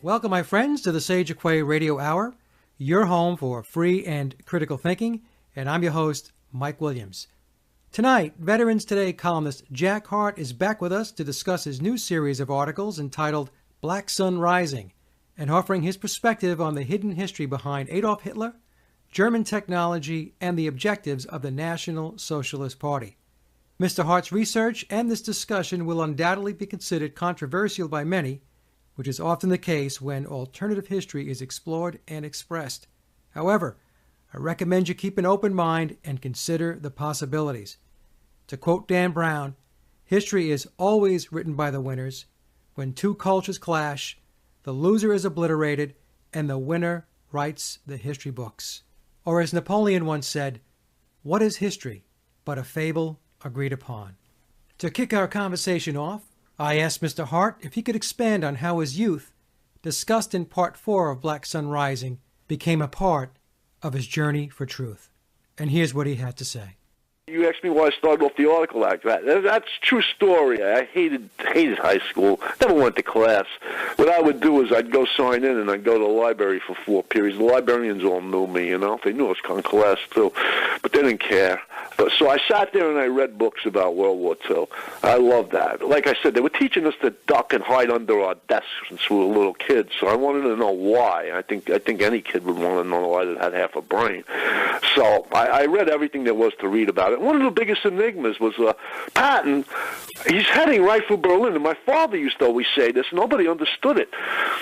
Welcome, my friends, to the Sage of Quay Radio Hour, your home for free and critical thinking, and I'm your host, Mike Williams. Tonight, Veterans Today columnist Jack Hart is back with us to discuss his new series of articles entitled Black Sun Rising, and offering his perspective on the hidden history behind Adolf Hitler, German technology, and the objectives of the National Socialist Party. Mr. Hart's research and this discussion will undoubtedly be considered controversial by many, which is often the case when alternative history is explored and expressed. However, I recommend you keep an open mind and consider the possibilities. To quote Dan Brown, history is always written by the winners. When two cultures clash, the loser is obliterated and the winner writes the history books. Or as Napoleon once said, what is history but a fable agreed upon? To kick our conversation off, I asked Mr. Hart if he could expand on how his youth, discussed in Part 4 of Black Sun Rising, became a part of his journey for truth. And here's what he had to say. You asked me why I started off the article like that. That's a true story. I hated high school. Never went to class. What I would do is I'd go sign in and I'd go to the library for 4 periods. The librarians all knew me, you know. They knew I was in class too, but they didn't care. So I sat there and I read books about World War II. I loved that. Like I said, they were teaching us to duck and hide under our desks since we were little kids. So I wanted to know why. I think any kid would want to know why that had half a brain. So I read everything there was to read about it. One of the biggest enigmas was Patton. He's heading right for Berlin, and my father used to always say this. Nobody understood it.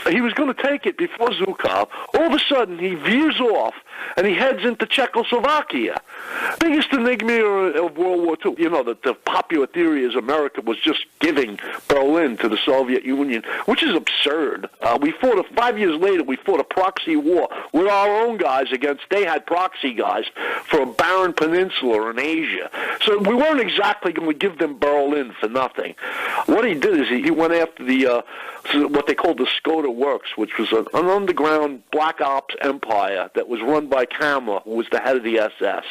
He was going to take it before Zhukov. All of a sudden, he veers off, and he heads into Czechoslovakia. Biggest enigma of World War II. You know, the popular theory is America was just giving Berlin to the Soviet Union, which is absurd. 5 years later, we fought a proxy war with our own guys they had proxy guys for a barren peninsula in Asia. So we weren't exactly going to give them Berlin for nothing. What he did is he went after what they called the Skoda Works, which was an underground black ops empire that was run by Kamler, who was the head of the SS.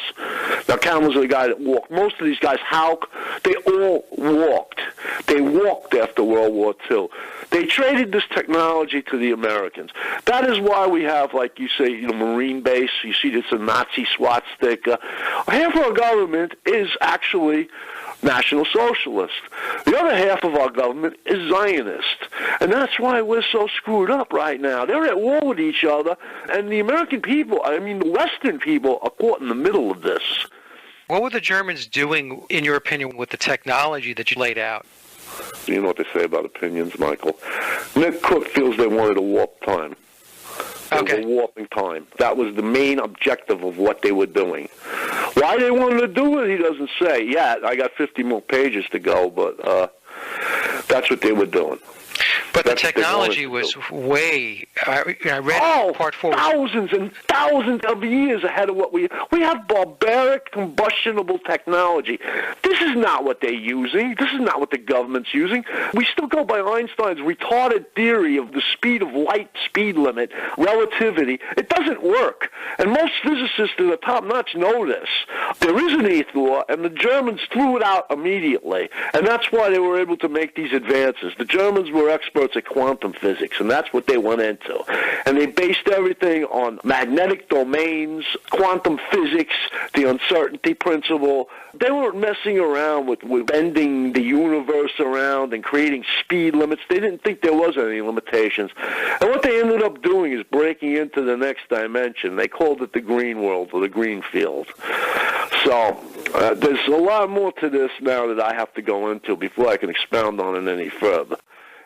Now, Kamler's the guy that walked. Most of these guys, Hauk, they all walked. They walked after World War II. They traded this technology to the Americans. That is why we have, like you say, Marine base. You see it's a Nazi swastika. Half of our government is actually National Socialist. The other half of our government is Zionist. And that's why we're so screwed up right now. They're at war with each other, and the American people, the Western people, are caught in the middle of this. What were the Germans doing, in your opinion, with the technology that you laid out? You know what they say about opinions, Michael. Nick Cook feels they wanted a warp time. Okay. It was a warping time. That was the main objective of what they were doing. Why they wanted to do it, he doesn't say yet. I got 50 more pages to go, but that's what they were doing. But the technology was way, I read Part 4. Thousands and thousands of years ahead of what we have barbaric, combustible technology. This is not what they're using. This is not what the government's using. We still go by Einstein's retarded theory of the speed of light, speed limit, relativity. It doesn't work. And most physicists that are top-notch know this. There is an eighth law, and the Germans threw it out immediately. And that's why they were able to make these advances. The Germans were experts at quantum physics, and that's what they went into. And they based everything on magnetic domains, quantum physics, the uncertainty principle. They weren't messing around with bending the universe around and creating speed limits. They didn't think there was any limitations. And what they ended up doing is breaking into the next dimension. They called it the green world or the green field. So there's a lot more to this now that I have to go into before I can expound on it any further.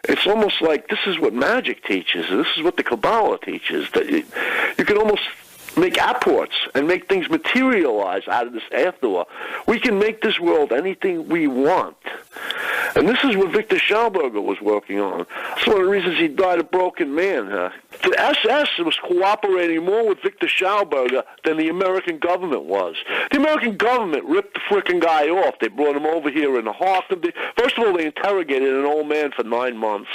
It's almost like this is what magic teaches. This is what the Kabbalah teaches. That you can almost make apports and make things materialize out of this afterward. We can make this world anything we want. And this is what Victor Schauberger was working on. That's one of the reasons he died a broken man. The SS was cooperating more with Victor Schauberger than the American government was. The American government ripped the frickin' guy off. They brought him over here in the heart of the... First of all, they interrogated an old man for 9 months.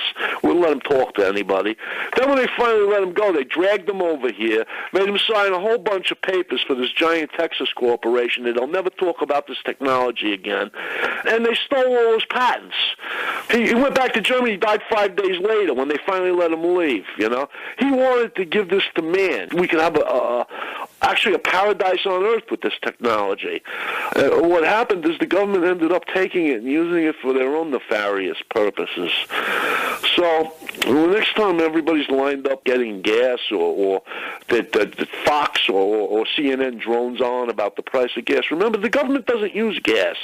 Wouldn't let him talk to anybody. Then when they finally let him go, they dragged him over here, made him sign a whole bunch of papers for this giant Texas corporation that they'll never talk about this technology again. And they stole all his patents. He went back to Germany. He died 5 days later when they finally let him leave. You know, he wanted to give this to man. We can have actually a paradise on earth with this technology. What happened is the government ended up taking it and using it for their own nefarious purposes. So the next time everybody's lined up getting gas, or that Fox or CNN drones on about the price of gas, remember the government doesn't use gas.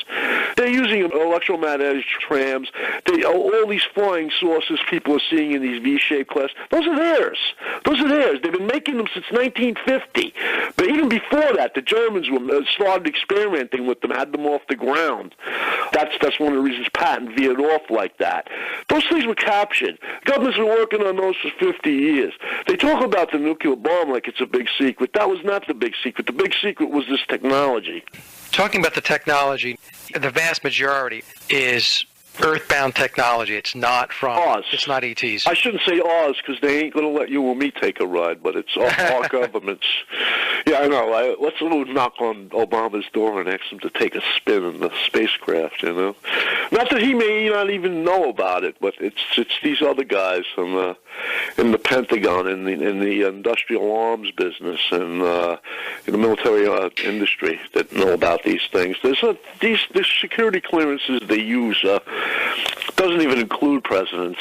They're using electromagnetic trams. All these flying saucers people are seeing in these V-shaped class, those are theirs. Those are theirs. They've been making them since 1950. But even before that, the Germans started experimenting with them, had them off the ground. That's one of the reasons Patton veered off like that. Those things were captured. Government's been working on those for 50 years. They talk about the nuclear bomb like it's a big secret. That was not the big secret. The big secret was this technology. Talking about the technology, the vast majority is earthbound technology. It's not from Oz. It's not ETs. I shouldn't say Oz because they ain't going to let you or me take a ride, but it's our government's. Yeah, I know. Let's knock on Obama's door and ask him to take a spin in the spacecraft, you know. Not that he may not even know about it, but it's these other guys in the Pentagon, in the industrial arms business, and in the military industry that know about these things. There's these security clearances they use doesn't even include presidents.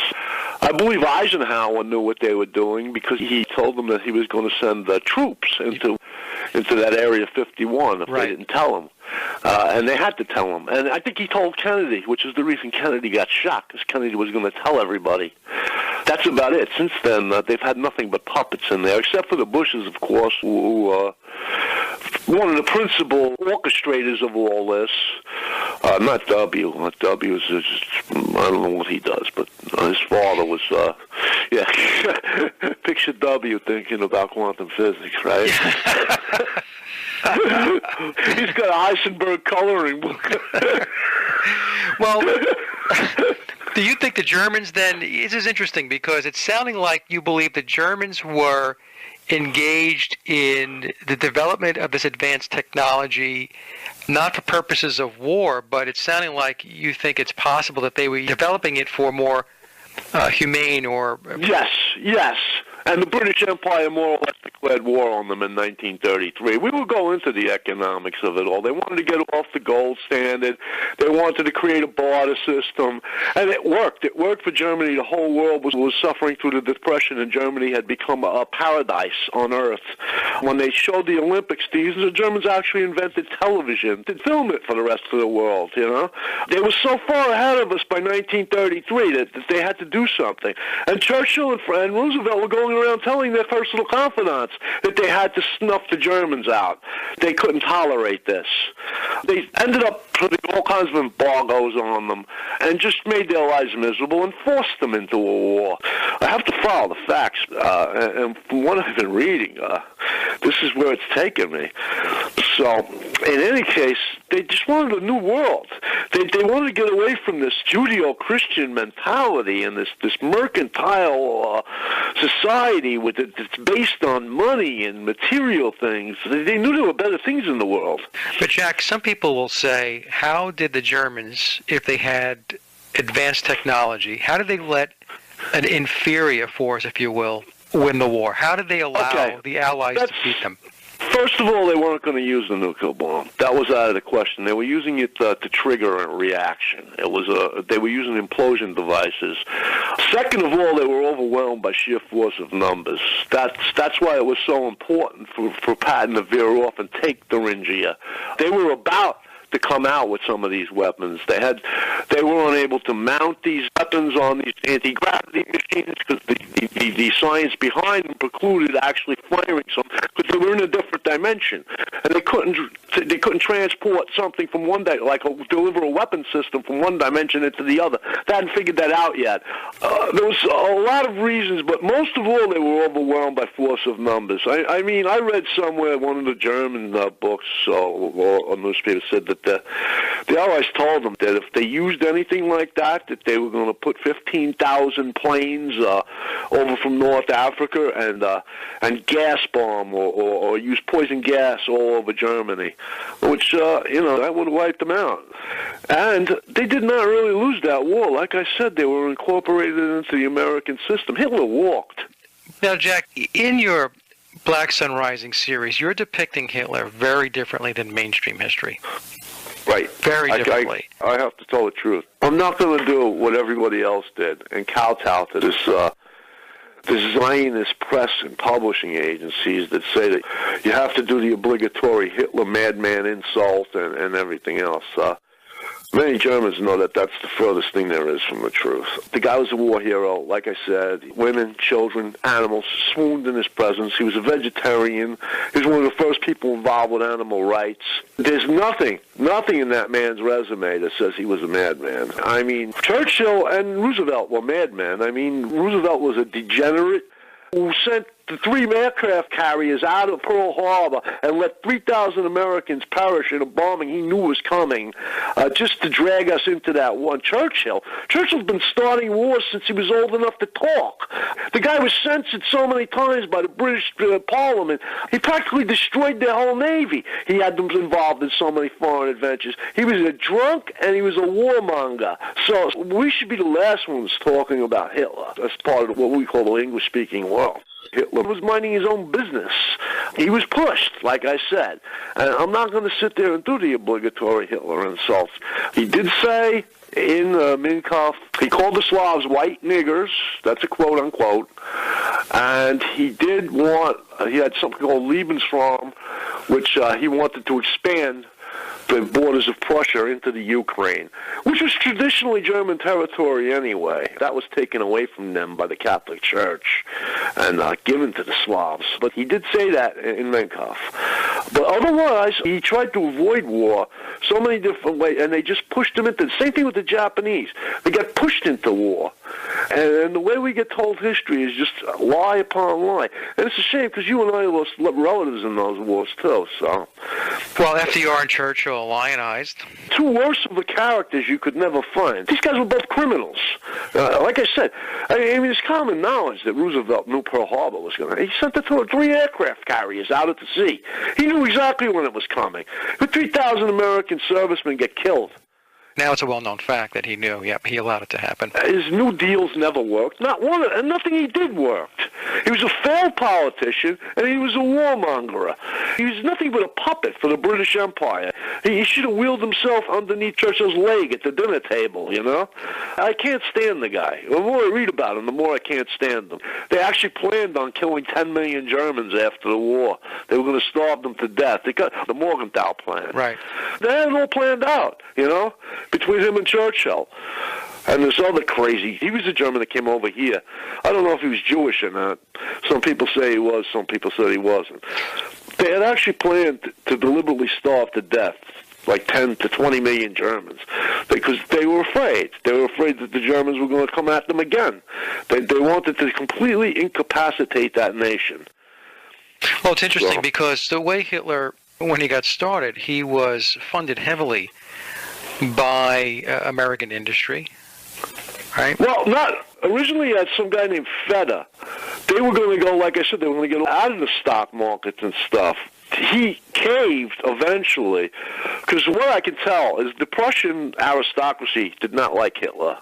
I believe Eisenhower knew what they were doing because he told them that he was going to send troops into that Area 51 if they didn't tell him. And they had to tell him. And I think he told Kennedy, which is the reason Kennedy got shot, because Kennedy was going to tell everybody. That's about it. Since then, they've had nothing but puppets in there, except for the Bushes, of course, who one of the principal orchestrators of all this. Not W. W is just, I don't know what he does, but his father was, picture W thinking about quantum physics, right? He's got a Heisenberg coloring book. Well, do you think the Germans then, this is interesting because it's sounding like you believe the Germans were engaged in the development of this advanced technology not for purposes of war, but it's sounding like you think it's possible that they were developing it for more humane or... Yes. And the British Empire more or less declared war on them in 1933. We will go into the economics of it all. They wanted to get off the gold standard. They wanted to create a barter system. And it worked. It worked for Germany. The whole world was suffering through the Depression, and Germany had become a paradise on earth. When they showed the Olympics, the Germans actually invented television to film it for the rest of the world, you know. They were so far ahead of us by 1933 that they had to do something. And Churchill and Roosevelt were going around telling their personal confidants that they had to snuff the Germans out. They couldn't tolerate this. They ended up putting all kinds of embargoes on them and just made their lives miserable and forced them into a war. I have to follow the facts, and from what I've been reading, this is where it's taken me. So, in any case, they just wanted a new world. They wanted to get away from this Judeo-Christian mentality and this mercantile society that's based on money and material things. They knew there were better things in the world. But Jack, some people will say, how did the Germans, if they had advanced technology, how did they let an inferior force, if you will, win the war? How did they allow the Allies to beat them? First of all, they weren't going to use the nuclear bomb. That was out of the question. They were using it to trigger a reaction. They were using implosion devices. Second of all, they were overwhelmed by sheer force of numbers. That's why it was so important for Patton to veer off and take Thuringia. They were about to come out with some of these weapons. They were unable to mount these weapons on these anti-gravity machines because the science behind them precluded actually firing some because they were in a different dimension, and they couldn't transport something from one day, deliver a weapon system from one dimension into the other. They hadn't figured that out yet. There was a lot of reasons, but most of all, they were overwhelmed by force of numbers. I mean, I read somewhere one of the German books or newspaper said that that the Allies told them that if they used anything like that they were going to put 15,000 planes over from North Africa and gas bomb or use poison gas all over Germany, which that would have wiped them out. And they did not really lose that war. Like I said, they were incorporated into the American system. Hitler walked. Now, Jack, in your Black Sun Rising series, you're depicting Hitler very differently than mainstream hisley. Right. Very differently. I have to tell the truth. I'm not going to do what everybody else did and kowtow to this Zionist press and publishing agencies that say that you have to do the obligatory Hitler madman insult and everything else. Many Germans know that that's the furthest thing there is from the truth. The guy was a war hero, like I said. Women, children, animals swooned in his presence. He was a vegetarian. He was one of the first people involved with animal rights. There's nothing in that man's resume that says he was a madman. I mean, Churchill and Roosevelt were madmen. I mean, Roosevelt was a degenerate who sent the 3 aircraft carriers out of Pearl Harbor and let 3,000 Americans perish in a bombing he knew was coming, just to drag us into that one. Churchill's been starting wars since he was old enough to talk. The guy was censored so many times by the British Parliament, he practically destroyed their whole Navy. He had them involved in so many foreign adventures. He was a drunk and he was a warmonger. So we should be the last ones talking about Hitler as part of what we call the English-speaking world. Hitler was minding his own business. He was pushed, like I said. And I'm not going to sit there and do the obligatory Hitler insults. He did say in Mein Kampf, he called the Slavs white niggers. That's a quote, unquote. And he had something called Lebensraum, which he wanted to expand the borders of Prussia into the Ukraine, which was traditionally German territory anyway. That was taken away from them by the Catholic Church and given to the Slavs. But he did say that in Mein Kampf. But otherwise, he tried to avoid war so many different ways, and they just pushed him into the same thing with the Japanese. They got pushed into war. And the way we get told history is just lie upon lie. And it's a shame because you and I lost relatives in those wars too. So, well, FDR and Churchill lionized. 2 worst of the characters you could never find. These guys were both criminals. Like I said, I mean, it's common knowledge that Roosevelt knew Pearl Harbor was going to. He sent the 3 aircraft carriers out at the sea. He knew exactly when it was coming. But 3,000 American servicemen get killed. Now it's a well-known fact that he knew. Yep, he allowed it to happen. His New Deals never worked. Not one, and nothing he did worked. He was a failed politician, and he was a warmonger. He was nothing but a puppet for the British Empire. He should have wheeled himself underneath Churchill's leg at the dinner table, you know? I can't stand the guy. The more I read about him, the more I can't stand him. They actually planned on killing 10 million Germans after the war. They were going to starve them to death. They got the Morgenthau plan. Right. They had it all planned out, you know, between him and Churchill. And this other crazy, he was a German that came over here. I don't know if he was Jewish or not. Some people say he was, some people said he wasn't. They had actually planned to deliberately starve to death like 10 to 20 million Germans because they were afraid. They were afraid that the Germans were going to come at them again. They wanted to completely incapacitate that nation. Well, it's interesting because the way Hitler, when he got started, he was funded heavily by American industry, right? Well, not originally. He had some guy named Feder. They were going to go, like I said, they were going to get out of the stock markets and stuff. He caved eventually, because what I can tell is the Prussian aristocracy did not like Hitler,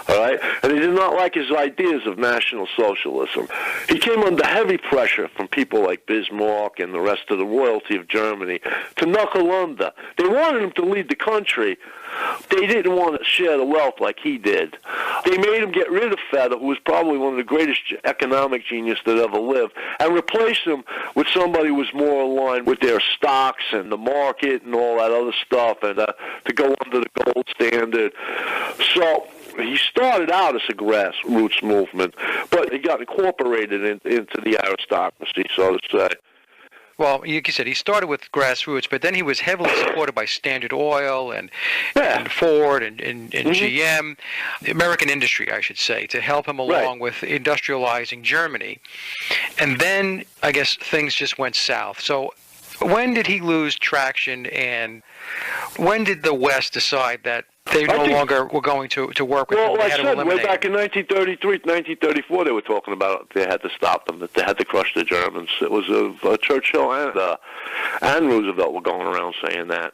all right? And they did not like his ideas of National Socialism. He came under heavy pressure from people like Bismarck and the rest of the royalty of Germany to knuckle under. They wanted him to lead the country. They didn't want to share the wealth like he did. They made him get rid of Feder, who was probably one of the greatest economic geniuses that ever lived, and replace him with somebody who was more aligned with their stocks and the market and all that other stuff, and to go under the gold standard. So he started out as a grassroots movement, but he got incorporated into the aristocracy, so to say. Well, like you said, he started with grassroots, but then he was heavily supported by Standard Oil and Ford and GM, the American industry, I should say, to help him along with industrializing Germany. And then, I guess, things just went south. So When did he lose traction, and when did the West decide that they no longer were going to work with him? Well, They like had I to said, eliminate way back him. in 1933, 1934, they were talking about they had to stop them, that they had to crush the Germans. It was Churchill and Roosevelt were going around saying that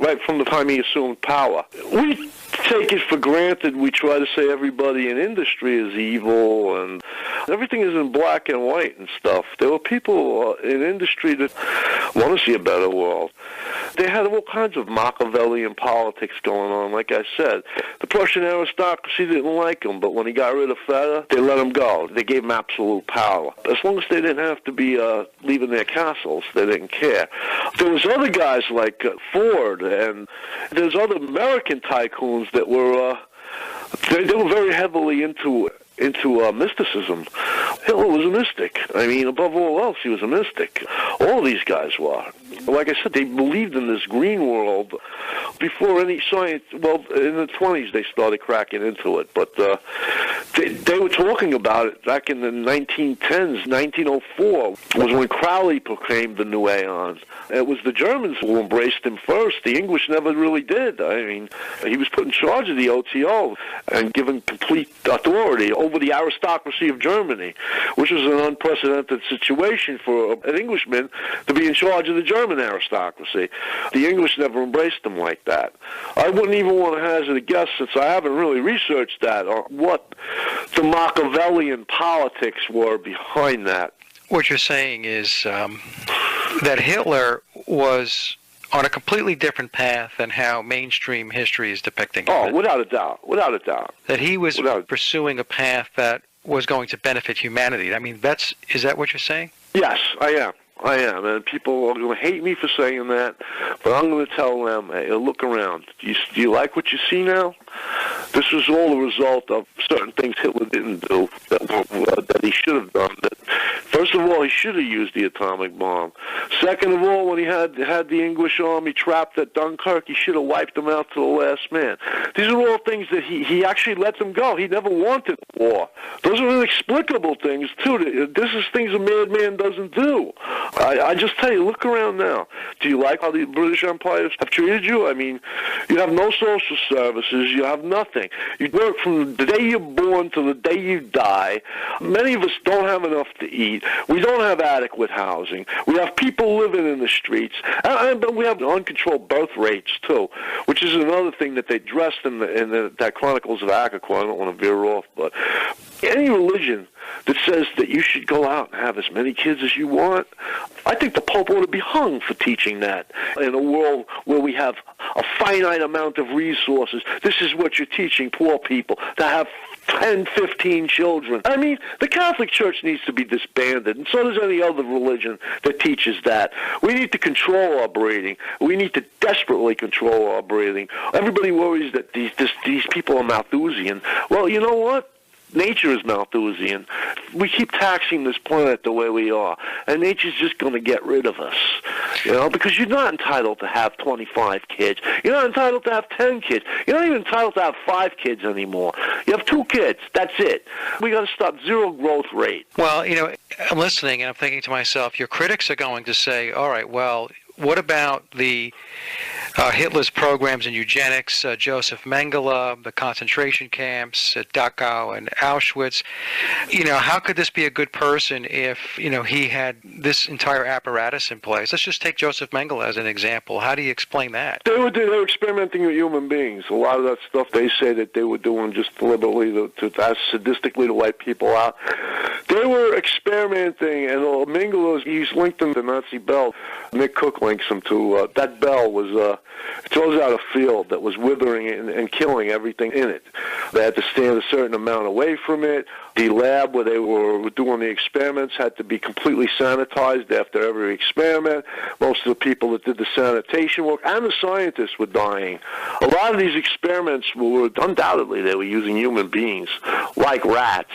right from the time he assumed power. We take it for granted. We try to say everybody in industry is evil and everything is in black and white and stuff. There were people in industry that want to see a better world. They had all kinds of Machiavellian politics going on. Like I said, the Prussian aristocracy didn't like him, but when he got rid of Feta, they let him go. They gave him absolute power. As long as they didn't have to be leaving their castles, they didn't care. There was other guys like Ford, and there's other American tycoons that were they were very heavily into mysticism. Hitler was a mystic. I mean, above all else, he was a mystic. All these guys were. Like I said, they believed in this green world before any science. Well, in the 20s, they started cracking into it. But they were talking about it back in the 1910s. 1904 was when Crowley proclaimed the new aeon. It was the Germans who embraced him first. The English never really did. I mean, he was put in charge of the OTO and given complete authority over the aristocracy of Germany, which was an unprecedented situation for an Englishman to be in charge of the German aristocracy. The English never embraced him like that. I wouldn't even want to hazard a guess, since I haven't really researched that, or what the Machiavellian politics were behind that. What you're saying is that Hitler was on a completely different path than how mainstream history is depicting him. Oh, without a doubt. Without a doubt. That he was pursuing a path that was going to benefit humanity. I mean, is that what you're saying? Yes, I am. And people are going to hate me for saying that, but I'm going to tell them, hey, look around. Do you like what you see now? This was all the result of certain things Hitler didn't do that he should have done. First of all, he should have used the atomic bomb. Second of all, when he had the English army trapped at Dunkirk, he should have wiped them out to the last man. These are all things that he actually let them go. He never wanted war. Those are inexplicable things, too. This is things a madman doesn't do. I just tell you, look around now. Do you like how the British Empire have treated you? I mean, you have no social services. You have nothing. You work from the day you're born to the day you die. Many of us don't have enough to eat. We don't have adequate housing. We have people living in the streets. But we have uncontrolled birth rates, too, which is another thing that they dressed in that Chronicles of Agakor. I don't want to veer off, but any religion that says that you should go out and have as many kids as you want, I think the Pope ought to be hung for teaching that. In a world where we have a finite amount of resources, this is what you're teaching poor people, to have 10, 15 children. I mean, the Catholic Church needs to be disbanded, and so does any other religion that teaches that. We need to control our breeding. We need to desperately control our breeding. Everybody worries that these people are Malthusian. Well, you know what? Nature is Malthusian. We keep taxing this planet the way we are, and nature's just going to get rid of us, because you're not entitled to have 25 kids. You're not entitled to have 10 kids. You're not even entitled to have 5 kids anymore. You have 2 kids. That's it. We got to stop zero growth rate. Well, I'm listening, and I'm thinking to myself, your critics are going to say, all right, well, what about the Hitler's programs in eugenics, Joseph Mengele, the concentration camps at Dachau and Auschwitz? How could this be a good person if, he had this entire apparatus in place? Let's just take Joseph Mengele as an example. How do you explain that? They were experimenting with human beings. A lot of that stuff they say that they were doing just deliberately to sadistically to wipe people out. They were experimenting, and Mengele, he's linked them to Nazi Bell. Nick Cook links him to that bell was it throws out a field that was withering and killing everything in it. They had to stand a certain amount away from it. The lab where they were doing the experiments had to be completely sanitized after every experiment. Most of the people that did the sanitation work and the scientists were dying. A lot of these experiments were undoubtedly they were using human beings like rats.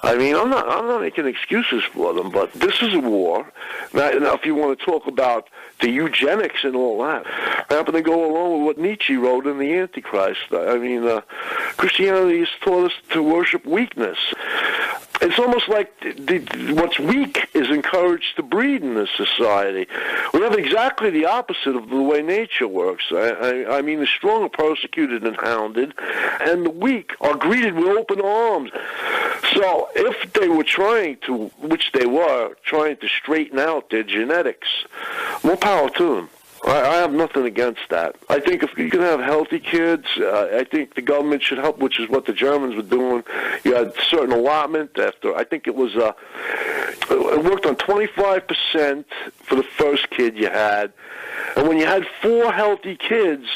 I mean, I'm not making excuses for them, but this is a war. Now, if you want to talk about the eugenics and all that, I happen to go along with what Nietzsche wrote in The Antichrist. I mean, Christianity has taught us to worship weakness. It's almost like what's weak is encouraged to breed in this society. We have exactly the opposite of the way nature works. I mean, the strong are persecuted and hounded, and the weak are greeted with open arms. So if they were trying to, which they were, trying to straighten out their genetics, more power to them. I have nothing against that. I think if you can have healthy kids, I think the government should help, which is what the Germans were doing. You had a certain allotment after, I think it was, it worked on 25% for the first kid you had. And when you had 4 healthy kids,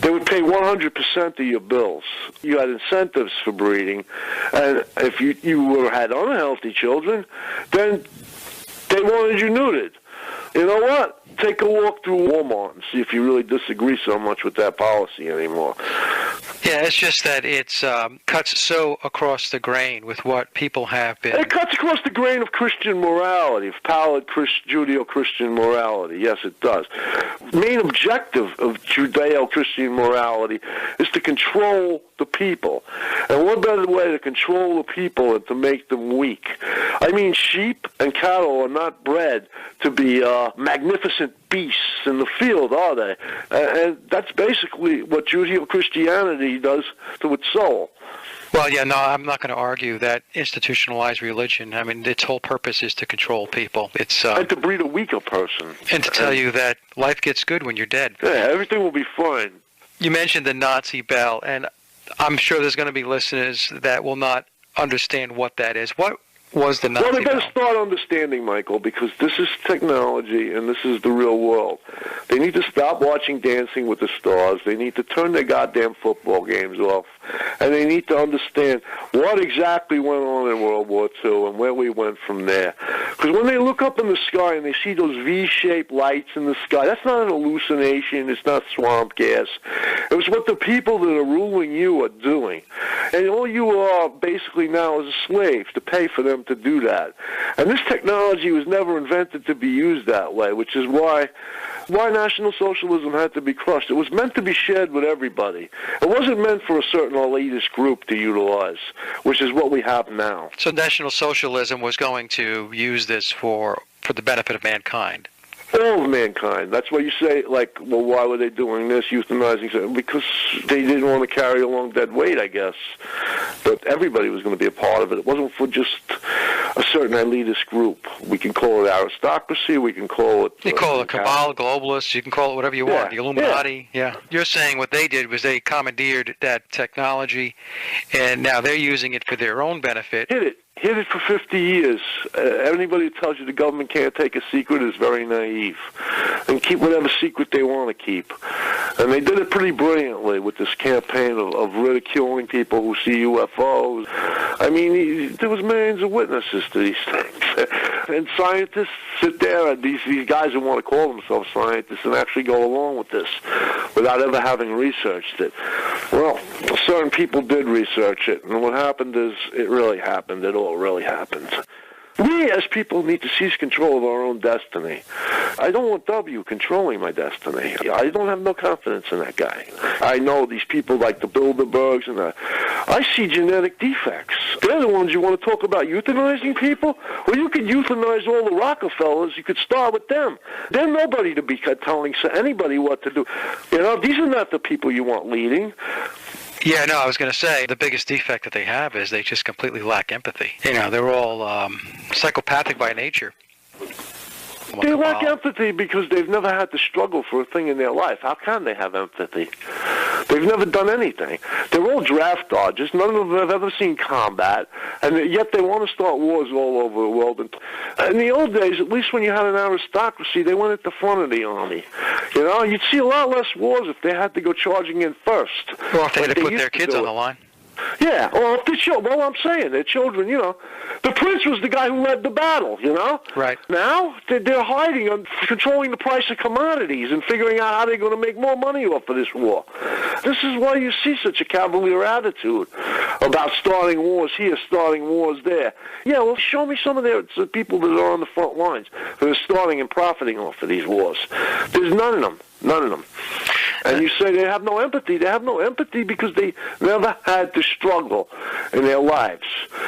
they would pay 100% of your bills. You had incentives for breeding. And if you had unhealthy children, then they wanted you neutered. You know what? Take a walk through Walmart and see if you really disagree so much with that policy anymore. Yeah, it's just that it's cuts so across the grain with what people have been. It cuts across the grain of Christian morality, of pallid Judeo-Christian morality. Yes, it does. The main objective of Judeo-Christian morality is to control the people. And what better way to control the people than to make them weak? I mean, sheep and cattle are not bred to be magnificent beasts in the field, are they? And that's basically what Judeo-Christianity does to its soul. Well, yeah, no, I'm not going to argue that institutionalized religion, I mean, its whole purpose is to control people. It's and to breed a weaker person. And to tell you that life gets good when you're dead. Yeah, everything will be fine. You mentioned the Nazi bell, and I'm sure there's going to be listeners that will not understand what that is. What was the Nazi bell? Well, they better start understanding, Michael, because this is technology and this is the real world. They need to stop watching Dancing with the Stars. They need to turn their goddamn football games off. And they need to understand what exactly went on in World War II and where we went from there. Because when they look up in the sky and they see those V-shaped lights in the sky, that's not an hallucination. It's not swamp gas. It was what the people that are ruling you are doing. And all you are basically now is a slave to pay for them to do that. And this technology was never invented to be used that way, which is why National Socialism had to be crushed. It was meant to be shared with everybody. It wasn't meant for a certain elitist group to utilize, which is what we have now. So National Socialism was going to use this for the benefit of mankind. All of mankind. That's why you say, like, well, why were they doing this, euthanizing? Because they didn't want to carry along dead weight, I guess. But everybody was going to be a part of it. It wasn't for just a certain elitist group. We can call it aristocracy. We can call it... You call it cabal, globalists. You can call it whatever you want. The Illuminati. Yeah. You're saying what they did was they commandeered that technology, and now they're using it for their own benefit. Hid it for 50 years. Anybody who tells you the government can't take a secret is very naive. And keep whatever secret they want to keep. And they did it pretty brilliantly with this campaign of ridiculing people who see UFOs. I mean, there was millions of witnesses to these things. And scientists sit there, and these guys who want to call themselves scientists and actually go along with this without ever having researched it. Well, certain people did research it, and what happened is it really happened. It all really happened. We as people need to seize control of our own destiny. I don't want W controlling my destiny. I don't have no confidence in that guy. I know these people like the Bilderbergs, and I see genetic defects. They're the ones you want to talk about euthanizing people? Well, you could euthanize all the Rockefellers. You could start with them. They're nobody to be telling anybody what to do. You know, these are not the people you want leading. Yeah, no, I was going to say the biggest defect that they have is they just completely lack empathy. You know, they're all psychopathic by nature. They lack empathy because they've never had to struggle for a thing in their life. How can they have empathy? They've never done anything. They're all draft dodgers. None of them have ever seen combat, and yet they want to start wars all over the world. And in the old days, at least when you had an aristocracy, they went at the front of the army. You know, you'd see a lot less wars if they had to go charging in first. Or if they had to put their kids on the line. Yeah, or if well, I'm saying, their children, you know. The prince was the guy who led the battle, you know? Right. Now, they're hiding on controlling the price of commodities and figuring out how they're going to make more money off of this war. This is why you see such a cavalier attitude about starting wars here, starting wars there. Yeah, well, show me some of the people that are on the front lines that are starting and profiting off of these wars. There's none of them. None of them. And you say they have no empathy. They have no empathy because they never had to struggle in their lives.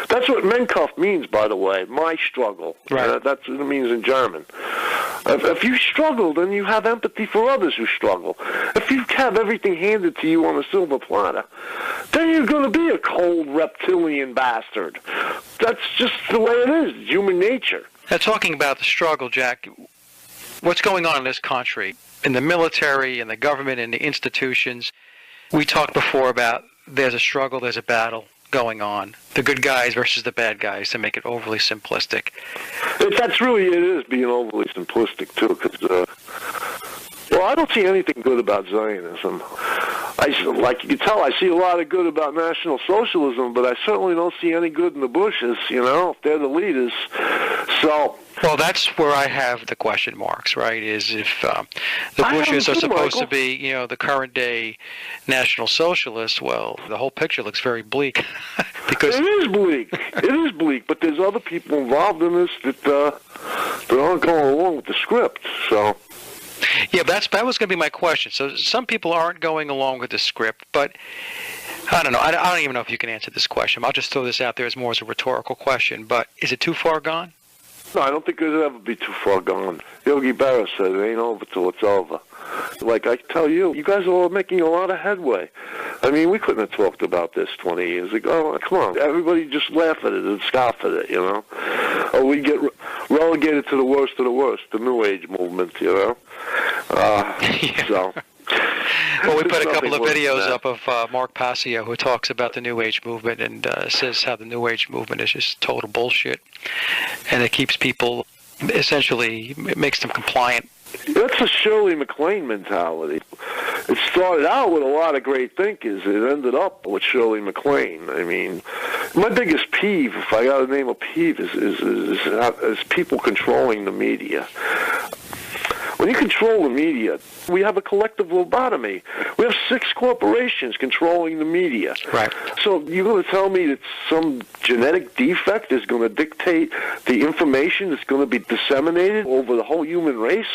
That's what Menkauf means, by the way, my struggle. Right. That's what it means in German. If you struggle, then you have empathy for others who struggle. If you have everything handed to you on a silver platter, then you're going to be a cold reptilian bastard. That's just the way it is. It's human nature. Now, talking about the struggle, Jack, what's going on in this country, in the military, in the government, in the institutions? We talked before about there's a struggle, there's a battle going on. The good guys versus the bad guys, to make it overly simplistic. That's really, it is being overly simplistic, too, because, well, I don't see anything good about Zionism. Like you can tell, I see a lot of good about National Socialism, but I certainly don't see any good in the Bushes, if they're the leaders. So... Well, that's where I have the question marks, right, is if the Bushes are supposed to be, the current-day National Socialists, well, the whole picture looks very bleak. Because it is bleak. It is bleak, but there's other people involved in this that aren't going along with the script, so... Yeah, that was going to be my question. So some people aren't going along with the script, but I don't know. I don't even know if you can answer this question. I'll just throw this out there as more as a rhetorical question, but is it too far gone? No, I don't think it'll ever be too far gone. Yogi Berra said it ain't over till it's over. Like I tell you, you guys are all making a lot of headway. I mean, we couldn't have talked about this 20 years ago. Come on, everybody just laugh at it and scoff at it, Or we get relegated to the worst of the worst, the New Age movement, So... Well, we put a couple of videos up of Mark Passio, who talks about the New Age movement and says how the New Age movement is just total bullshit, and it keeps people, essentially, it makes them compliant. That's a Shirley MacLaine mentality. It started out with a lot of great thinkers. It ended up with Shirley MacLaine. I mean, my biggest peeve, if I got to name a peeve, is people controlling the media. When you control the media, we have a collective lobotomy. We have 6 corporations controlling the media. Right. So you're going to tell me that some genetic defect is going to dictate the information that's going to be disseminated over the whole human race?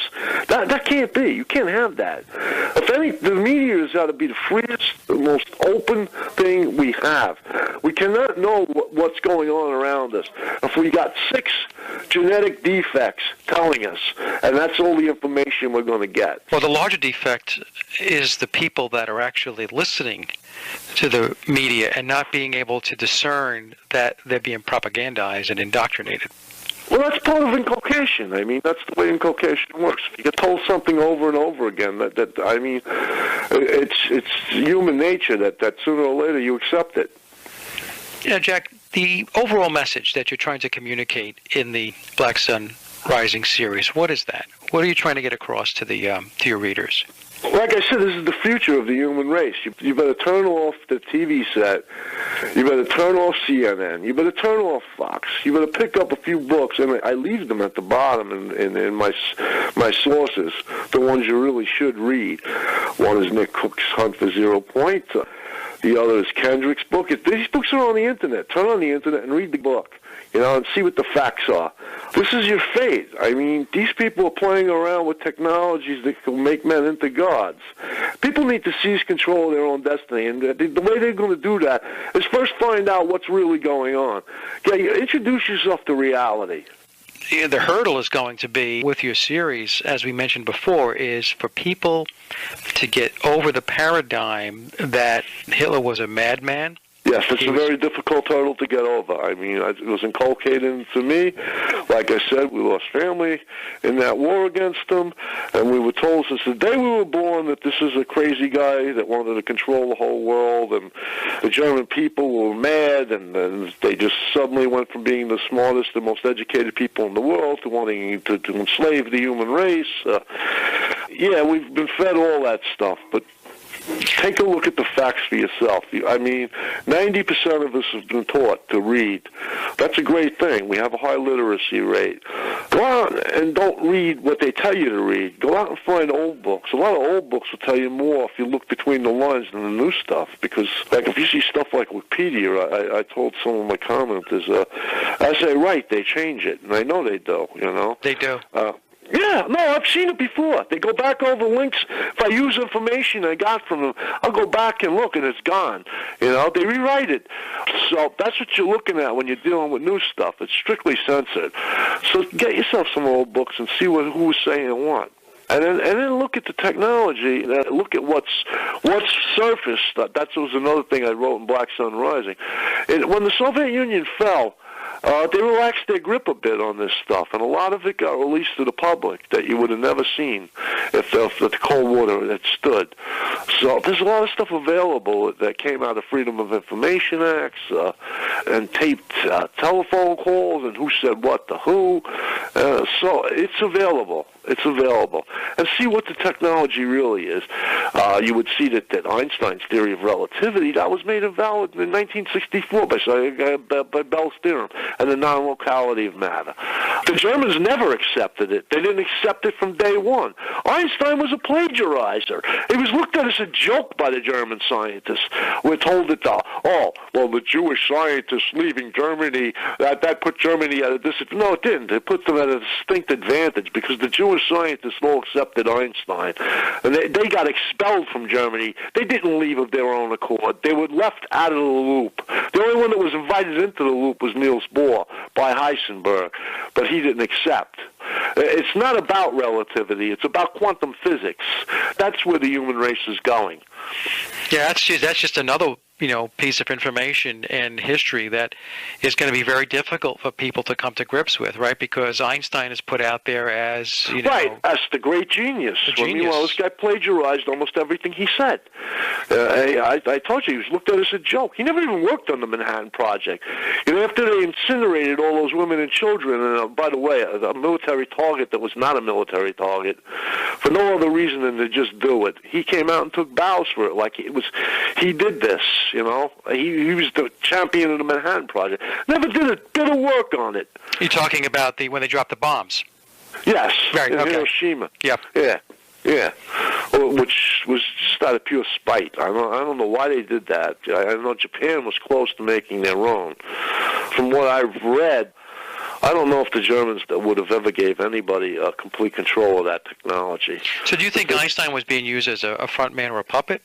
That can't be. You can't have that. The media has got to be the freest, the most open thing we have. We cannot know what's going on around us if we got 6 genetic defects telling us, and that's all the information we're going to get. Well, the larger defect is the people that are actually listening to the media and not being able to discern that they're being propagandized and indoctrinated. Well, that's part of inculcation. I mean, that's the way inculcation works. If you get told something over and over again, it's human nature that sooner or later you accept it. Jack, the overall message that you're trying to communicate in the Black Sun Rising series, what is that? What are you trying to get across to your readers? Like I said, this is the future of the human race. You better turn off the TV set. You better turn off CNN. You better turn off Fox. You better pick up a few books, and I leave them at the bottom in my sources, the ones you really should read. One is Nick Cook's Hunt for 0 Point. The other is Kendrick's book. These books are on the Internet. Turn on the Internet and read the book, and see what the facts are. This is your fate. I mean, these people are playing around with technologies that can make men into gods. People need to seize control of their own destiny, and the way they're going to do that is first find out what's really going on. Introduce yourself to reality. The hurdle is going to be, with your series, as we mentioned before, is for people to get over the paradigm that Hitler was a madman. Yes, it's a very difficult hurdle to get over. I mean, it was inculcated into me. Like I said, we lost family in that war against them, and we were told since the day we were born that this is a crazy guy that wanted to control the whole world, and the German people were mad, and they just suddenly went from being the smartest and most educated people in the world to wanting to enslave the human race. Yeah, we've been fed all that stuff, but take a look at the facts for yourself. I mean, 90% of us have been taught to read. That's a great thing. We have a high literacy rate. Go out and don't read what they tell you to read. Go out and find old books. A lot of old books will tell you more if you look between the lines than the new stuff. Because, like, if you see stuff like Wikipedia, I told some of my commenters, as they write, they change it. And I know they do, They do. Yeah, no, I've seen it before. They go back over links. If I use information I got from them, I'll go back and look, and it's gone. They rewrite it. So that's what you're looking at when you're dealing with new stuff. It's strictly censored. So get yourself some old books and see who's saying what. And then look at the technology. Look at what's surfaced. That was another thing I wrote in Black Sun Rising. When the Soviet Union fell, they relaxed their grip a bit on this stuff, and a lot of it got released to the public that you would have never seen if the Cold War had stood. So there's a lot of stuff available that came out of Freedom of Information Acts and taped telephone calls and who said what to who. So it's available. It's available. And see what the technology really is. You would see that Einstein's theory of relativity, that was made invalid in 1964 by Bell's theorem and the non-locality of matter. The Germans never accepted it. They didn't accept it from day one. Einstein was a plagiarizer. It was looked at as a joke by the German scientists. We're told that, the Jewish scientists leaving Germany, that put Germany at a disadvantage. No, it didn't. It put them at a distinct advantage because the Jewish scientists all accepted Einstein. And they got expelled from Germany. They didn't leave of their own accord. They were left out of the loop. The only one that was invited into the loop was Niels Bohr by Heisenberg, but he didn't accept. It's not about relativity. It's about quantum physics. That's where the human race is going. Yeah, that's just another piece of information and history that is going to be very difficult for people to come to grips with, right? Because Einstein is put out there as, right, as the great genius. Meanwhile, this guy plagiarized almost everything he said. I told you, he was looked at as a joke. He never even worked on the Manhattan Project. After they incinerated all those women and children, and by the way, a military target that was not a military target, for no other reason than to just do it, he came out and took bows for it, like he did this. He was the champion of the Manhattan Project. Never did a bit of work on it. You're talking about when they dropped the bombs? Yes, right, in okay. Hiroshima. Yep. Yeah. Which was just out of pure spite. I don't know why they did that. I know Japan was close to making their own. From what I've read, I don't know if the Germans would have ever gave anybody complete control of that technology. So do you think Einstein was being used as a front man or a puppet?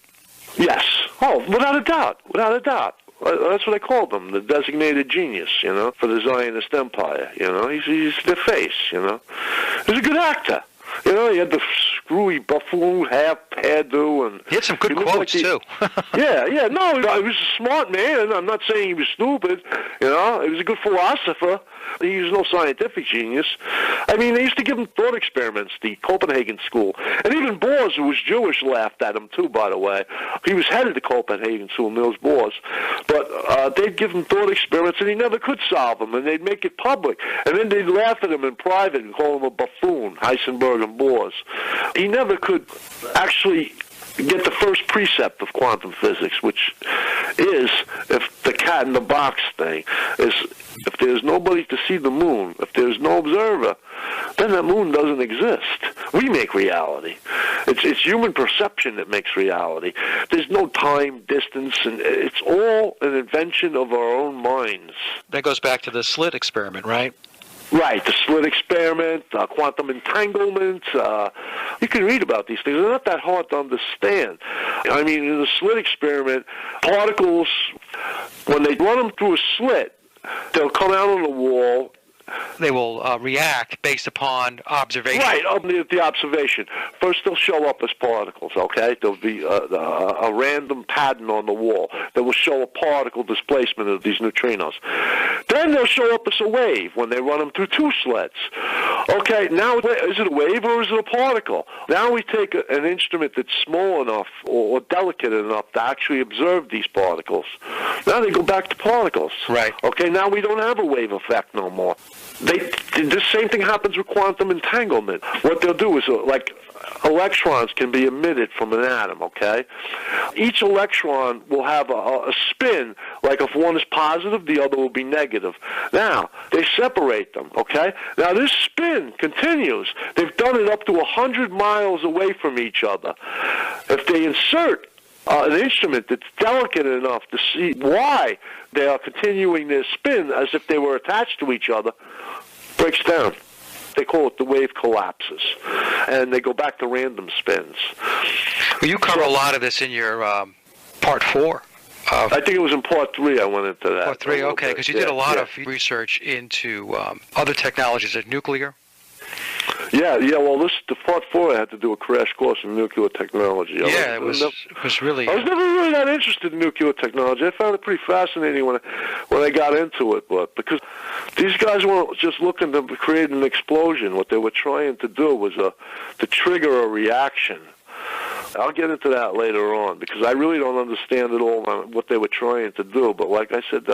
Yes. Oh, without a doubt. Without a doubt. That's what I called him, the designated genius, for the Zionist empire. He's their face, He's a good actor. He had the screwy buffoon hairdo, and he had some good quotes too. yeah. No, he was a smart man. I'm not saying he was stupid. He was a good philosopher. He was no scientific genius. I mean, they used to give him thought experiments, the Copenhagen school. And even Boers, who was Jewish, laughed at him, too, by the way. He was head of the Copenhagen school, Niels Bohr. But they'd give him thought experiments, and he never could solve them, and they'd make it public. And then they'd laugh at him in private and call him a buffoon, Heisenberg and Bohr. He never could actually get the first precept of quantum physics, which is, if the cat in the box thing, is if there's nobody to see the moon, if there's no observer, then that moon doesn't exist. We make reality. It's human perception that makes reality. There's no time, distance, and it's all an invention of our own minds. That goes back to the slit experiment, right? Right, the slit experiment, quantum entanglement. You can read about these things. They're not that hard to understand. I mean, in the slit experiment, particles, when they run them through a slit, they'll come out on the wall. They will react based upon observation. Right, the observation. First, they'll show up as particles, okay? There'll be a random pattern on the wall that will show a particle displacement of these neutrinos. Then they'll show up as a wave when they run them through two slits. Okay, now, is it a wave or is it a particle? Now we take an instrument that's small enough or delicate enough to actually observe these particles. Now they go back to particles. Right. Okay, now we don't have a wave effect no more. This same thing happens with quantum entanglement. What they'll do is, like, electrons can be emitted from an atom, okay? Each electron will have a spin, like if one is positive, the other will be negative. Now, they separate them, okay? Now, this spin continues. They've done it up to 100 miles away from each other. If they insert an instrument that's delicate enough to see why they are continuing their spin as if they were attached to each other, breaks down. they call it the wave collapses, and they go back to random spins. Well, you cover a lot of this in your part 4. I think it was in part 3 I went into that. Part 3, okay, because you did a lot of research into other technologies like nuclear. Yeah. Well, the part 4 I had to do a crash course in nuclear technology. It was really. I was never really that interested in nuclear technology. I found it pretty fascinating when I got into it, but because these guys weren't just looking to create an explosion. What they were trying to do was to trigger a reaction. I'll get into that later on because I really don't understand at all what they were trying to do. But like I said,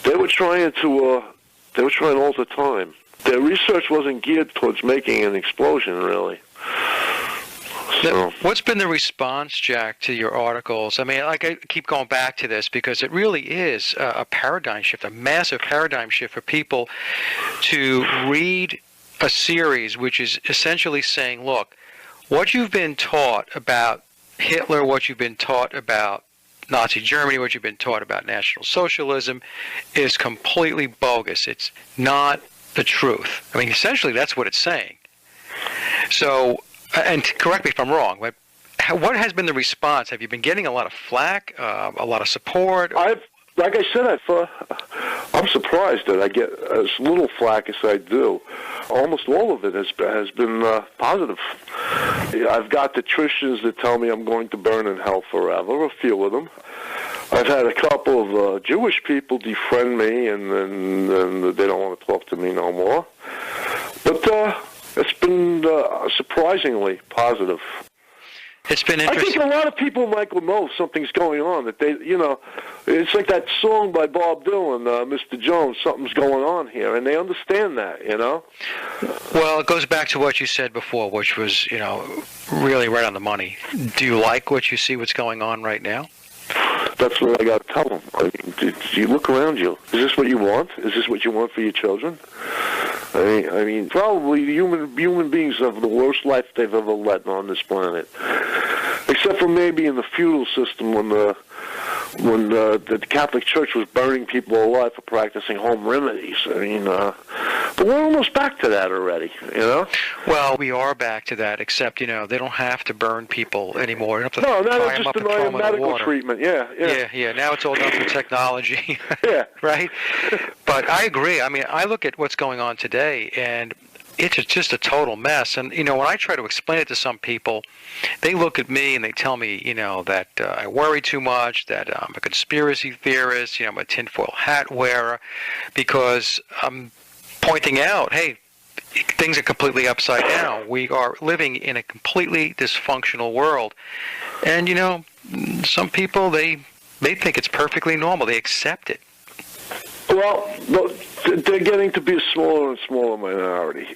they were trying all the time. Their research wasn't geared towards making an explosion, really. So. What's been the response, Jack, to your articles? I mean, I keep going back to this because it really is a paradigm shift, a massive paradigm shift for people to read a series which is essentially saying, look, what you've been taught about Hitler, what you've been taught about Nazi Germany, what you've been taught about National Socialism is completely bogus. It's not the truth. I mean, essentially, that's what it's saying. So, and correct me if I'm wrong, but what has been the response? Have you been getting a lot of flack, a lot of support? Like I said, I'm surprised that I get as little flack as I do. Almost all of it has been positive. I've got the Trishans that tell me I'm going to burn in hell forever, a few of them. I've had a couple of Jewish people defriend me, and they don't want to talk to me no more. But it's been surprisingly positive. It's been interesting. I think a lot of people, Michael, know something's going on. That they, it's like that song by Bob Dylan, Mr. Jones, something's going on here, and they understand that, Well, it goes back to what you said before, which was, really right on the money. Do you like what you see, what's going on right now? That's what I got to tell them. I mean, do you look around you? Is this what you want? Is this what you want for your children? I mean, probably human beings have the worst life they've ever led on this planet, except for maybe in the feudal system when the Catholic Church was burning people alive for practicing home remedies. I mean, but we're almost back to that already, Well, we are back to that, except, they don't have to burn people anymore. Now they're just denying medical treatment, yeah. Now it's all done through technology, yeah. Right? But I agree. I mean, I look at what's going on today, and it's just a total mess. And, when I try to explain it to some people, they look at me and they tell me, that I worry too much, that I'm a conspiracy theorist, I'm a tinfoil hat wearer, because I'm pointing out, hey, things are completely upside down. We are living in a completely dysfunctional world. And, some people, they think it's perfectly normal. They accept it. Well, they're getting to be a smaller and smaller minority.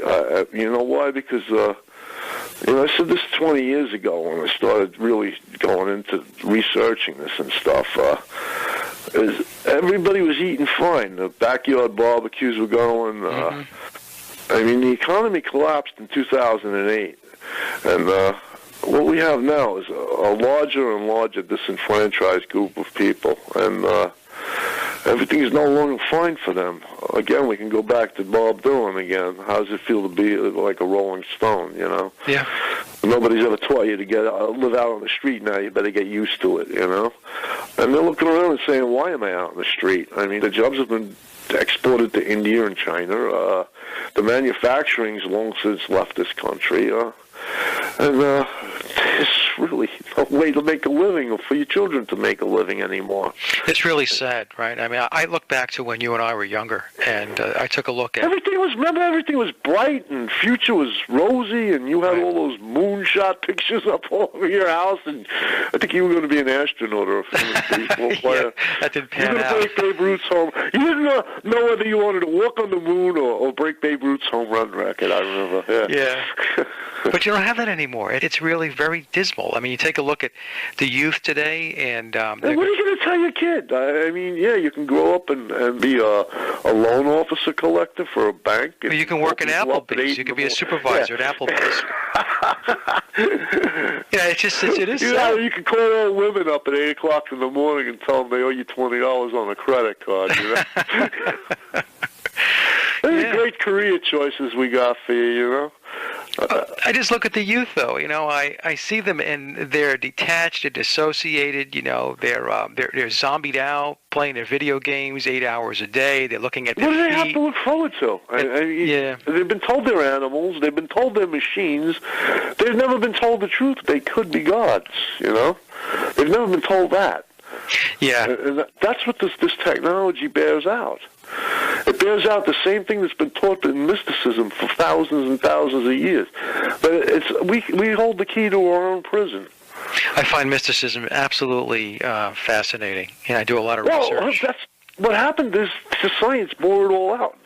You know why? Because, I said this 20 years ago when I started really going into researching this and stuff. Everybody was eating fine. The backyard barbecues were going. I mean, the economy collapsed in 2008. And what we have now is a larger and larger disenfranchised group of people. And everything is no longer fine for them. Again, we can go back to Bob Dylan again. How does it feel to be like a rolling stone, Yeah. Nobody's ever taught you to live out on the street now. You better get used to it, And they're looking around and saying, why am I out on the street? I mean, the jobs have been exported to India and China. The manufacturing's long since left this country. And there's really no way to make a living or for your children to make a living anymore. It's really sad, right? I mean, I look back to when you and I were younger, and I took a look at... Everything was bright, and future was rosy, and you had all those moonshot pictures up all over your house, and I think you were going to be an astronaut or a famous baseball player. Yeah, that didn't pan out. You were going to break Babe Ruth's home. You didn't know whether you wanted to walk on the moon or break Babe Ruth's home run record, I remember. Yeah. But you don't have that anymore. It's really very dismal. I mean, you take a look at the youth today, and... what are you going to tell your kid? I mean, yeah, you can grow up and be a loan officer collector for a bank. Well, you can work in Applebee's. You can be a supervisor at Applebee's. It is sad. You can call all women up at 8 o'clock in the morning and tell them they owe you $20 on a credit card, It's a great great career choices we got for you, you know? I just look at the youth, though. You know, I see them and they're detached, they're dissociated. You know, they're zombied out, playing their video games 8 hours a day. They're looking at their What do they feet. have to look forward to? Yeah. They've been told they're animals. They've been told they're machines. They've never been told the truth. They could be gods, you know? They've never been told that. Yeah. And that's what this technology bears out. It bears out the same thing that's been taught in mysticism for thousands and thousands of years. But we hold the key to our own prison. I find mysticism absolutely fascinating, and I do a lot of research. That's what happened is the science bore it all out.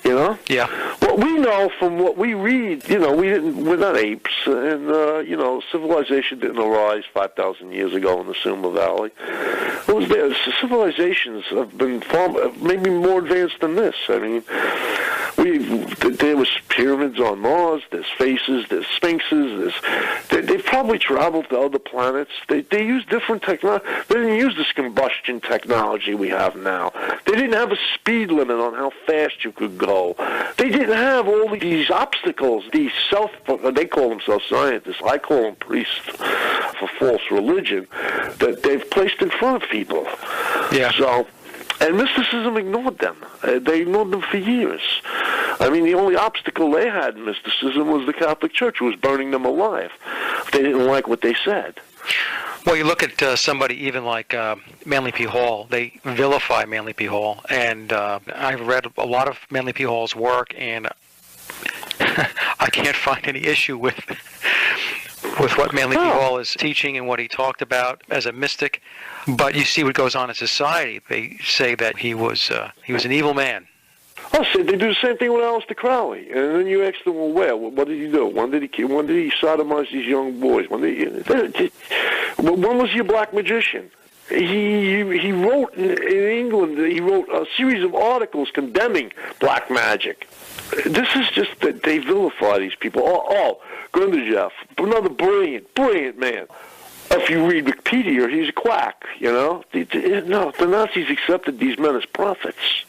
You know? Yeah. What we know from what we read, you know, we're not apes, and, you know, civilization didn't arise 5,000 years ago in the Suma Valley. It was there. Civilizations have been far, maybe more advanced than this. I mean, there was pyramids on Mars, there's faces, there's sphinxes, they've probably traveled to other planets. They use different technology. They didn't use this combustion technology we have now. They didn't have a speed limit on how fast you could go. They didn't have all these obstacles, they call themselves scientists, I call them priests for false religion, that they've placed in front of people. Yeah. So, and mysticism ignored them. They ignored them for years. I mean, the only obstacle they had in mysticism was the Catholic Church, who was burning them alive. They didn't like what they said. Well, you look at somebody even like Manly P. Hall. They vilify Manly P. Hall, and I've read a lot of Manly P. Hall's work, and I can't find any issue with what Manly P. Hall is teaching and what he talked about as a mystic. But you see what goes on in society. They say that he was an evil man. Oh, so they do the same thing with Aleister Crowley, and then you ask them, well, where? What did he do? When did he sodomize these young boys? When was he a black magician? He wrote in England. He wrote a series of articles condemning black magic. This is just that they vilify these people. Oh, Gurdjieff, another brilliant man. If you read Wikipedia, he's a quack, you know? No, the Nazis accepted these men as prophets.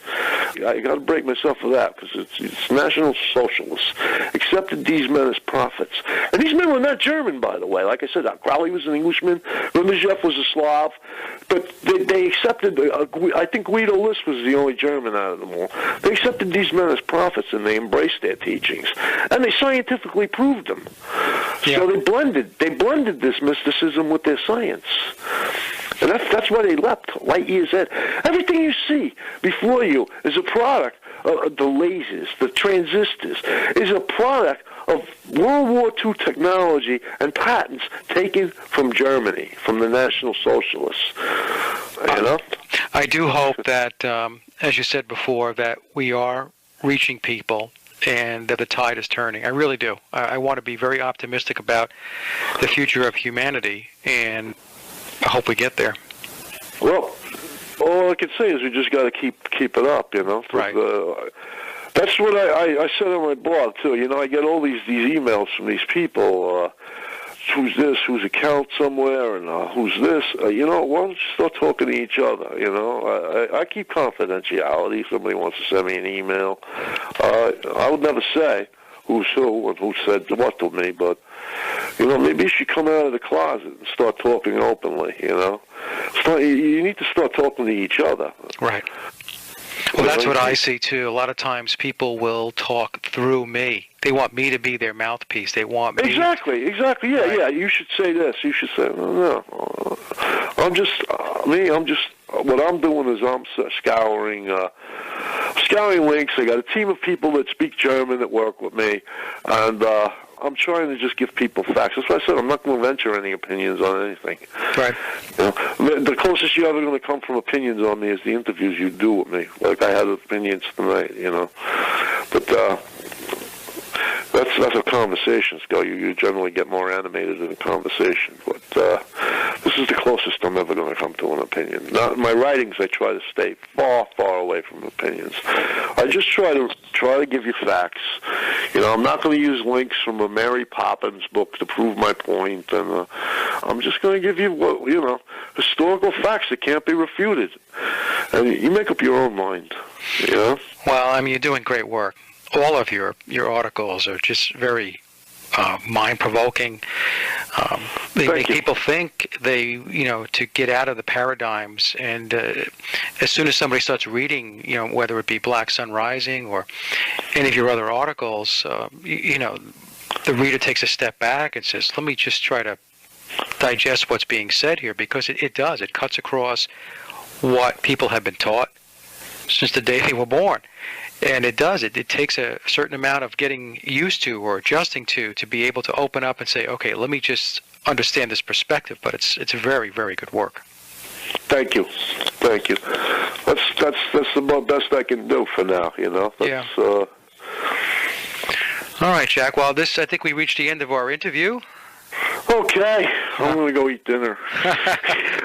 I got to break myself for that, because it's National Socialists accepted these men as prophets. And these men were not German, by the way. Like I said, Crowley was an Englishman, Gurdjieff was a Slav, but they accepted, I think Guido List was the only German out of them all. They accepted these men as prophets, and they embraced their teachings. And they scientifically proved them. Yeah. So they blended this mysticism with their science. And that's why they leapt light years ahead. Everything you see before you is a product of the lasers, the transistors, is a product of World War II technology and patents taken from Germany, from the National Socialists. You know? I do hope that, as you said before, that we are reaching people and that the tide is turning. I really do. I want to be very optimistic about the future of humanity, and I hope we get there. Well, all I can say is we just got to keep it up, you know. Right. That's what I said on my blog too. You know, I get all these emails from these people. Who's this? Who's account somewhere? And who's this? You know, why don't you start talking to each other? You know, I keep confidentiality. If somebody wants to send me an email, I would never say who's who and who said what to me, but, you know, maybe you should come out of the closet and start talking openly, you know. You need to start talking to each other. Right. Well, that's what I see, too. A lot of times people will talk through me. They want me to be their mouthpiece. They want me... Exactly. Yeah, right. Yeah. You should say this. You should say, no. I'm just... What I'm doing is I'm scouring links. I got a team of people that speak German that work with me, and I'm trying to just give people facts. That's why I said I'm not going to venture any opinions on anything. Right. You know, the closest you're ever going to come from opinions on me is the interviews you do with me. Like I had opinions tonight, you know. But that's how conversations go. You generally get more animated in a conversation. But this is the closest I'm ever going to come to an opinion. Now, in my writings, I try to stay far, far away from opinions. I just try to give you facts. You know, I'm not going to use links from a Mary Poppins book to prove my point, and I'm just going to give you, historical facts that can't be refuted. And you make up your own mind, you know? Well, I mean, you're doing great work. all of your articles are just very mind-provoking. They make people think. To get out of the paradigms. And as soon as somebody starts reading, whether it be Black Sun Rising or any of your other articles, the reader takes a step back and says, "Let me just try to digest what's being said here," because it does. It cuts across what people have been taught since the day they were born. And it does. It takes a certain amount of getting used to or adjusting to be able to open up and say, okay, let me just understand this perspective. But it's very, very good work. Thank you. That's the best I can do for now. Yeah. All right, Jack. Well, I think we reached the end of our interview. Okay, I'm going to go eat dinner.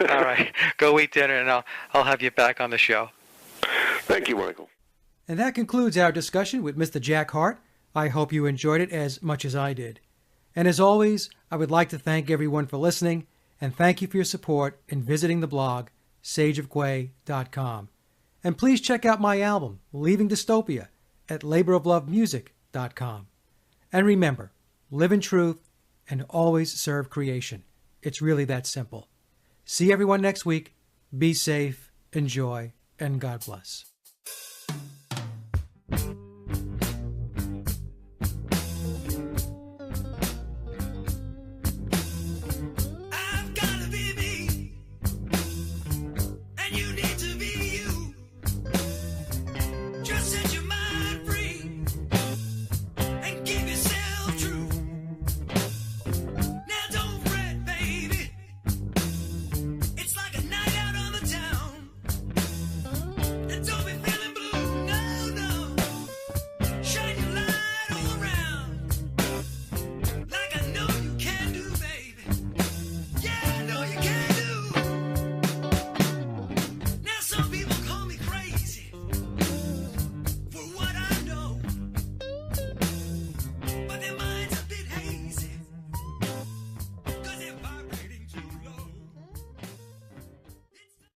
All right, go eat dinner, and I'll have you back on the show. Thank you, Michael. And that concludes our discussion with Mr. Jack Hart. I hope you enjoyed it as much as I did. And as always, I would like to thank everyone for listening, and thank you for your support in visiting the blog, sageofquay.com. And please check out my album, Leaving Dystopia, at laboroflovemusic.com. And remember, live in truth and always serve creation. It's really that simple. See everyone next week. Be safe, enjoy, and God bless.